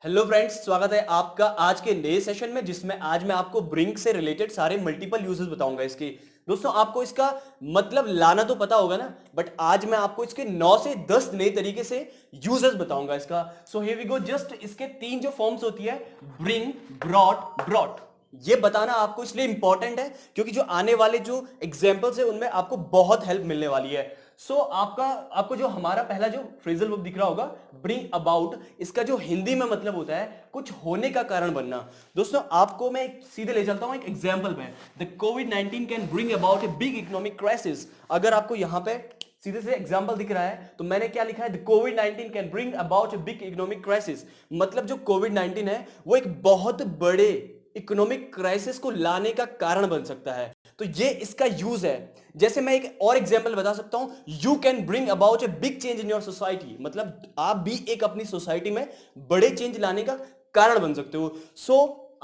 Hello friends, स्वागत है आपका आज के नए सेशन में जिसमें आज मैं आपको ब्रिंक से रिलेटेड सारे मल्टीपल यूजेस बताऊंगा इसके। दोस्तों, आपको इसका मतलब लाना तो पता होगा ना, बट आज मैं आपको इसके 9 से 10 नए तरीके से यूजेस बताऊंगा इसका। So here we go. Just इसके तीन जो फॉर्म्स होती है, ब्रिंग, ब्रॉट, ब्रॉट, ये बताना आपको इसलिए इंपॉर्टेंट है क्योंकि जो आने वाले जो एग्जांपल्स है उनमें आपको बहुत हेल्प मिलने वाली है। आपको जो हमारा पहला जो फ्रेजल वर्ब दिख रहा होगा, ब्रिंग अबाउट, इसका जो हिंदी में मतलब होता है कुछ होने का कारण बनना। दोस्तों, आपको मैं सीधे ले चलता हूं एक एग्जांपल में। The covid can bring about a big economic crisis. अगर आपको यहां पे सीधे से एग्जांपल दिख रहा है तो मैंने क्या लिखा है, the covid can bring about a big economic crisis. मतलब जो कोविड-19 है वो एक बहुत बड़े इकोनॉमिक क्राइसिस को लाने का कारण बन सकता है। तो ये इसका यूज है। जैसे मैं एक और एग्जांपल बता सकता हूं, you can bring about a big change in your society. मतलब आप भी एक अपनी सोसाइटी में बड़े चेंज लाने का कारण बन सकते हो।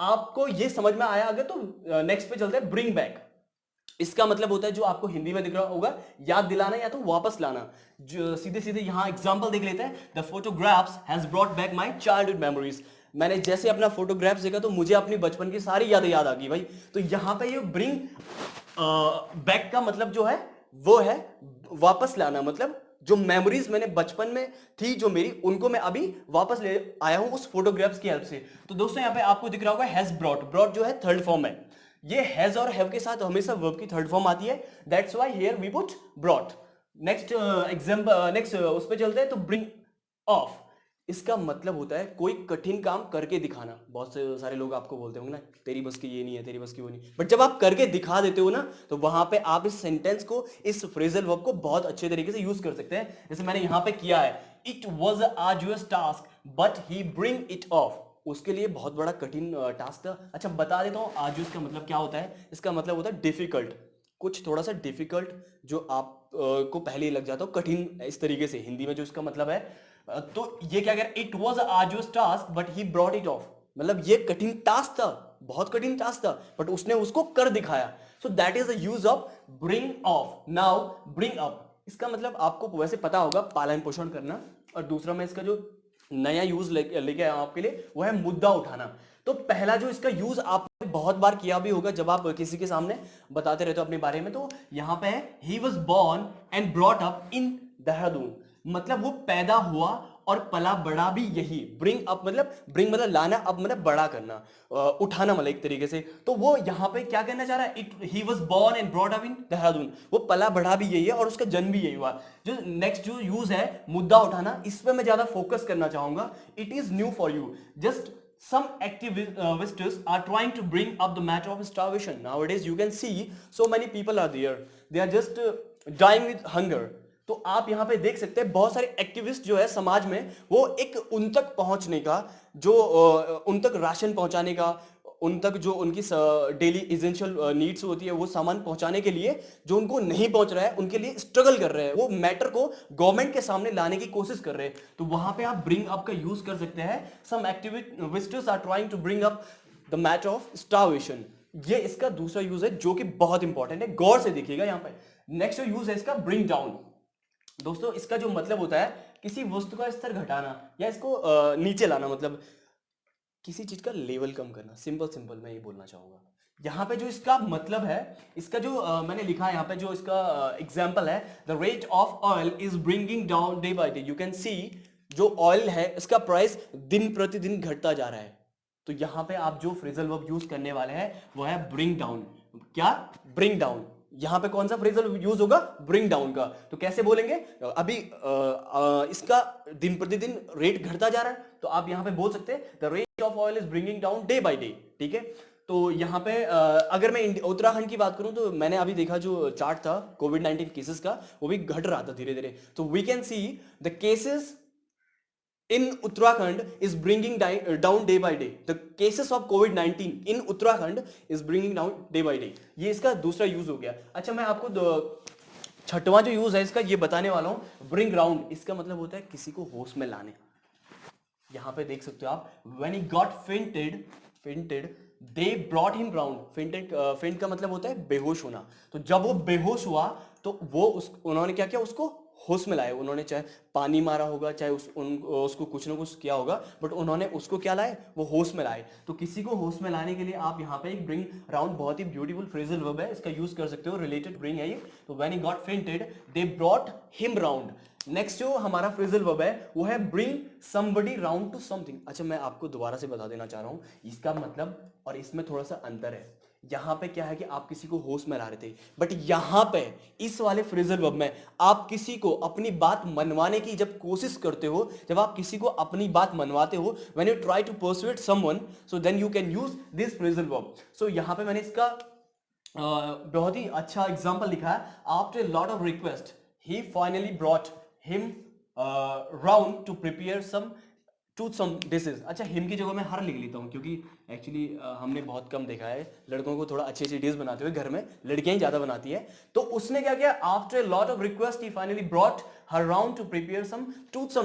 आपको ये समझ में आया? अगर तो नेक्स्ट पे चलते हैं, ब्रिंग बैक। इसका मतलब होता है जो आपको हिंदी में दिख रहा होगा, याद दिलाना या तो वापस लाना। जो सीधे सीधे यहां एग्जांपल देख लेते हैं, the photographs has brought back my childhood memories. मैंने जैसे अपना फोटोग्राफ्स देखा तो मुझे अपनी बचपन की सारी यादें याद आ गई भाई। तो यहां पे ये ब्रिंग बैक का मतलब जो है वो है वापस लाना। मतलब जो मेमोरीज मैंने बचपन में थी जो मेरी, उनको मैं अभी वापस ले आया हूं उस फोटोग्राफ्स की हेल्प से। तो दोस्तों, यहां पे आपको दिख रहा होगा हैज ब्रॉट। ब्रॉट जो है थर्ड फॉर्म है। ये हैज और हैव के साथ हमेशा वर्ब की थर्ड फॉर्म आती है। That's why here we put brought. Next example, next उस पे चलते हैं। तो ब्रिंग ऑफ, इसका मतलब होता है कोई कठिन काम करके दिखाना। बहुत से सारे लोग आपको बोलते होंगे ना, तेरी बस की ये नहीं है, तेरी बस की वो नहीं, बट जब आप करके दिखा देते हो ना, तो वहां पे आप इस सेंटेंस को, इस फ्रेजल वर्ब को बहुत अच्छे तरीके से यूज कर सकते हैं। जैसे मैंने यहां पे किया है, it was a arduous task but he bring it off. उसके लिए बहुत बड़ा कठिन टास्क था। अच्छा, बता देता हूं आर्जुअस का मतलब क्या होता है। इसका मतलब होता है डिफिकल्ट, कुछ थोड़ा सा डिफिकल्ट जो आप को पहले ही लग जाता हो, कठिन इस तरीके से हिंदी में जो इसका मतलब है। तो ये क्या कह रहा है, it was arduous task but he brought it off. मतलब ये कठिन टास्क था, बहुत कठिन टास्क था, बट उसने उसको कर दिखाया। So that is the use of bring of. Now bring up, इसका मतलब आपको वैसे पता होगा, पालन पोषण करना। और दूसरा मैं इसका जो नया यूज लेके आया हूं आपके लिए, वो है मुद्दा उठाना। तो पहला जो इसका यूज आपने बहुत बार किया भी होगा जब आप किसी के सामने बताते रहते हो अपने बारे में। तो यहां पे है, he was born and brought up in Dehradun. मतलब वो पैदा हुआ और पला बड़ा भी यही। ब्रिंग मतलब लाना, अब मतलब बड़ा करना, उठाना, मतलब एक तरीके से। तो वो यहां पे क्या कहना चाह रहा है, it he was born and brought up in Dehradun. वो पला बड़ा भी यही है और उसका जन्म भी यही हुआ। जो नेक्स्ट जो यूज है मुद्दा उठाना, इस पे मैं ज्यादा फोकस करना चाहूंगा। It is new for you. Just some activists are trying to bring up the matter of starvation. Nowadays you can see so many people are there, they are just dying with hunger. तो आप यहां पे देख सकते हैं बहुत सारे activist जो है समाज में, वो एक उन तक पहुंचने का, जो उन तक राशन पहुंचाने का, उन तक जो उनकी डेली इसेंशियल नीड्स होती है वो सामान पहुंचाने के लिए, जो उनको नहीं पहुंच रहा है उनके लिए स्ट्रगल कर रहे हैं। वो मैटर को गवर्नमेंट के सामने लाने की कोशिश कर रहे हैं। तो वहां पे आप ब्रिंग अप का यूज कर सकते हैं। Some activists are trying to bring up the matter of starvation. ये इसका दूसरा यूज है जो कि बहुत इंपॉर्टेंट है, गौर से देखिएगा यहां पे। नेक्स्ट जो यूज है इसका, ब्रिंग डाउन। दोस्तों, इसका जो मतलब होता है किसी वस्तु का स्तर घटाना या इसको नीचे लाना। मतलब किसी चीज का लेवल कम करना। सिंपल सिंपल मैं ये बोलना चाहूंगा। यहां पे जो इसका मतलब है, इसका जो मैंने लिखा है यहां पे, जो इसका एग्जांपल है, the rate of oil is bringing down day by day. You can सी, जो ऑयल है इसका प्राइस दिन प्रतिदिन घटता जा रहा है। तो यहां पे आप जो फ्रेजल वर्ब यूज करने वाले हैं वो है ब्रिंग डाउन। क्या? Bring down. यहां पे कौन सा फ्रेजल यूज होगा? ब्रिंग डाउन का। तो कैसे बोलेंगे? अभी इसका दिन प्रतिदिन रेट घटता जा रहा है, तो आप यहां पे बोल सकते हैं the rate of oil is bringing down day by day. ठीक है। तो यहां पे अगर मैं उत्तराखंड की बात करूं, तो मैंने अभी देखा जो चार्ट था कोविड-19 केसेस का, वो भी घट रहा था धीरे धीरे। तो we can see the cases in Uttarakhand is bringing down day by day. The cases of COVID-19 in Uttarakhand is bringing down day by day. ये इसका दूसरा यूज हो गया। अच्छा, मैं आपको छठवां जो यूज है इसका ये बताने वाला हूं, ब्रिंग राउंड। इसका मतलब होता है किसी को होश में लाने। यहां पे देख सकते हो आप, when he got fainted they brought him round. faint का मतलब होता है बेहोश होना। तो जब वो बेहोश हुआ तो उन्होंने क्या किया, उसको होश में लाए। उन्होंने चाहे पानी मारा होगा, चाहे उसको कुछ ना कुछ किया होगा, बट उन्होंने उसको क्या लाए, वो होश में लाए। तो किसी को होश में लाने के लिए आप यहाँ पे एक ब्रिंग राउंड बहुत ही ब्यूटीफुल फ्रेजल वर्ब है, इसका यूज कर सकते हो। रिलेटेड ब्रिंग है ये। तो when he got fainted they brought him round. Next जो हमारा फ्रेजल वर्ब है वो है bring somebody round to something. अच्छा, मैं आपको दोबारा से बता देना चाह रहा हूं इसका मतलब, और इसमें थोड़ा सा अंतर है। यहां पे क्या है कि आप किसी को होश में ला रहे थे, बट यहां पे इस वाले फ्रेजल वर्ब में आप किसी को अपनी बात मनवाने की जब कोशिश करते हो, जब आप किसी को अपनी बात मनवाते हो, when you try to persuade someone, so then you can use this phrasal verb. So यहां पे मैंने इसका बहुत ही अच्छा एग्जांपल लिखा है। After lot of request he finally brought him round to prepare some dishes. अच्छा, हिम की जगह मैं हर लिख लेता हूँ, क्योंकि एक्चुअली हमने बहुत कम देखा है लड़कों को थोड़ा अच्छी अच्छी डिश बनाते हुए घर में, लड़कियां ही ज्यादा बनाती है। तो उसने क्या किया, after lot of request he finally brought her round to prepare some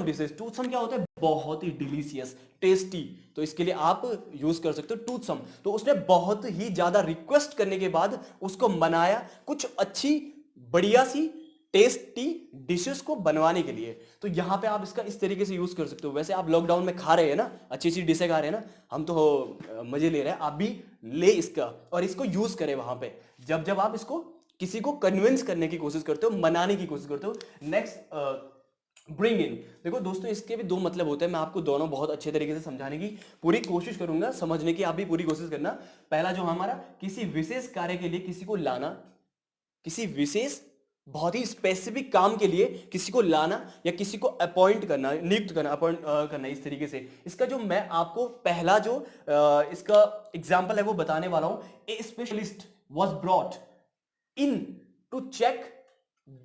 dishes. Toothsome क्या होता है, बहुत ही डिलीशियस, टेस्टी। तो इसके लिए आप यूज कर सकते हो टूथसम। तो उसने बहुत ही ज्यादा रिक्वेस्ट करने के बाद उसको मनाया कुछ अच्छी बढ़िया सी टेस्टी डिशेस को बनवाने के लिए। तो यहां पे आप इसका इस तरीके से यूज कर सकते हो। वैसे आप लॉकडाउन में खा रहे हैं ना, अच्छी अच्छी डिशें खा रहे हैं ना, हम तो मजे ले रहे हैं, आप भी ले इसका और इसको यूज करें वहां पे, जब जब आप इसको किसी को कन्विंस करने की कोशिश करते हो, मनाने की कोशिश करते हो। Next bring in. देखो दोस्तों, इसके भी दो मतलब होते हैं। मैं आपको दोनों बहुत अच्छे तरीके से समझाने की पूरी कोशिश करूंगा, समझने की आप भी पूरी कोशिश करना। पहला जो हमारा, किसी विशेष कार्य के लिए किसी को लाना, किसी विशेष बहुत ही स्पेसिफिक काम के लिए किसी को लाना या किसी को अपॉइंट करना, नियुक्त करना, अपॉइंट करना, इस तरीके से। इसका जो मैं आपको पहला जो इसका एग्जांपल है वो बताने वाला हूं। A specialist was brought in to check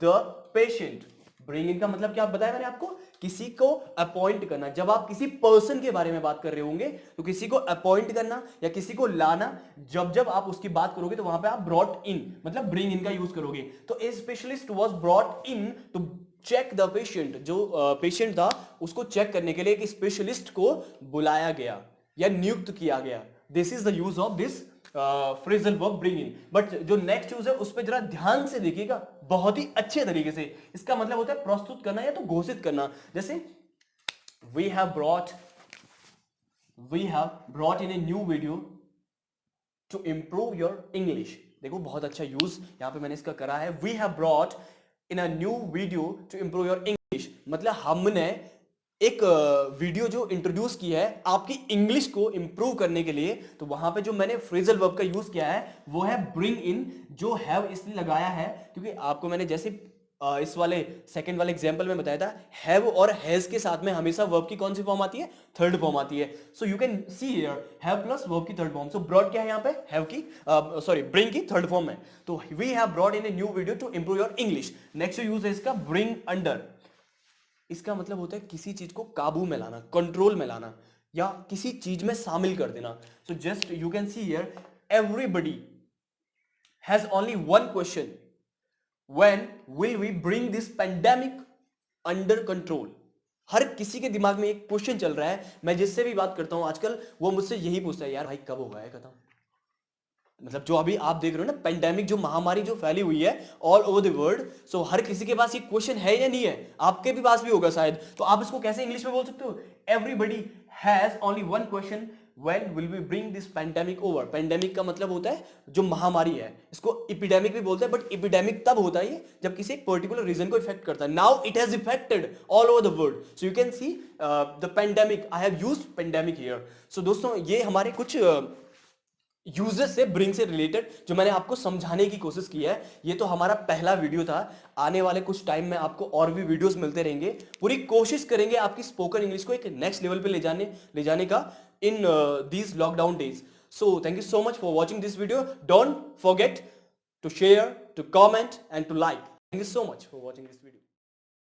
the patient. Bring in का मतलब क्या बताया मैंने आपको, किसी को अपॉइंट करना। जब आप किसी पर्सन के बारे में बात कर रहे होंगे तो किसी को अपॉइंट करना या किसी को लाना, जब जब आप उसकी बात करोगे तो वहां पे आप ब्रॉट इन मतलब ब्रिंग इन का यूज करोगे। तो a specialist was brought in to check the patient. जो पेशेंट था उसको चेक करने के लिए एक स्पेशलिस्ट को बुलाया गया या नियुक्त किया गया। This is the use of this phrasal verb bring in. But जो नेक्स्ट यूज है उस पर जरा ध्यान से देखिएगा, बहुत ही अच्छे तरीके से। इसका मतलब होता है प्रस्तुत करना या तो घोषित करना। जैसे we have brought in a new video to improve your English. देखो बहुत अच्छा यूज यहां पे मैंने इसका करा है। We have brought in a new video to improve your English, मतलब हमने एक वीडियो जो इंट्रोड्यूस की है आपकी इंग्लिश को इंप्रूव करने के लिए। तो वहां पे जो मैंने फ्रेजल वर्ब का यूज किया है वो है ब्रिंग इन। जो हैव इसलिए लगाया है क्योंकि आपको मैंने जैसे इस वाले सेकंड वाले एग्जांपल में बताया था, हैव और हैज के साथ में हमेशा वर्ब की कौन सी फॉर्म आती है, थर्ड फॉर्म आती है। सो you can see here have plus verb की थर्ड फॉर्म। सो ब्रॉट क्या है यहाँ पे, हैव की ब्रिंग की थर्ड फॉर्म है। तो we have brought in a new video to improve your English. Next use है इसका ब्रिंग अंडर। इसका मतलब होता है किसी चीज को काबू में लाना, कंट्रोल में लाना या किसी चीज में शामिल कर देना। So just you can see here everybody has only one question, when will we bring this pandemic under control. हर किसी के दिमाग में एक क्वेश्चन चल रहा है। मैं जिससे भी बात करता हूं आजकल वो मुझसे यही पूछता है, यार भाई कब होगा है खत्म। मतलब जो अभी आप देख रहे हो ना, पेंडेमिक जो महामारी जो फैली हुई है ऑल ओवर द वर्ल्ड, सो हर किसी के पास ये क्वेश्चन है या नहीं है, आपके भी पास भी होगा शायद। तो आप इसको कैसे इंग्लिश में बोल सकते हो, everybody has only one question, when will we bring this pandemic over. Pandemic का मतलब होता है जो महामारी है, इसको एपिडेमिक भी बोलते हैं, बट एपिडेमिक तब होता है जब किसी एक पर्टिकुलर रीजन को इफेक्ट करता है। Now it has effected all over the world, so you can see the pandemic. I have used pandemic here. So दोस्तों ये हमारे कुछ यूजेस से ब्रिंग से रिलेटेड जो मैंने आपको समझाने की कोशिश की है। ये तो हमारा पहला वीडियो था। आने वाले कुछ टाइम में आपको और भी वीडियोस मिलते रहेंगे। पूरी कोशिश करेंगे आपकी स्पोकन इंग्लिश को एक नेक्स्ट लेवल पे ले जाने का in these lockdown days. So thank you so much for watching this video. Don't forget to share, to comment and to like. Thank you so much for watching this video.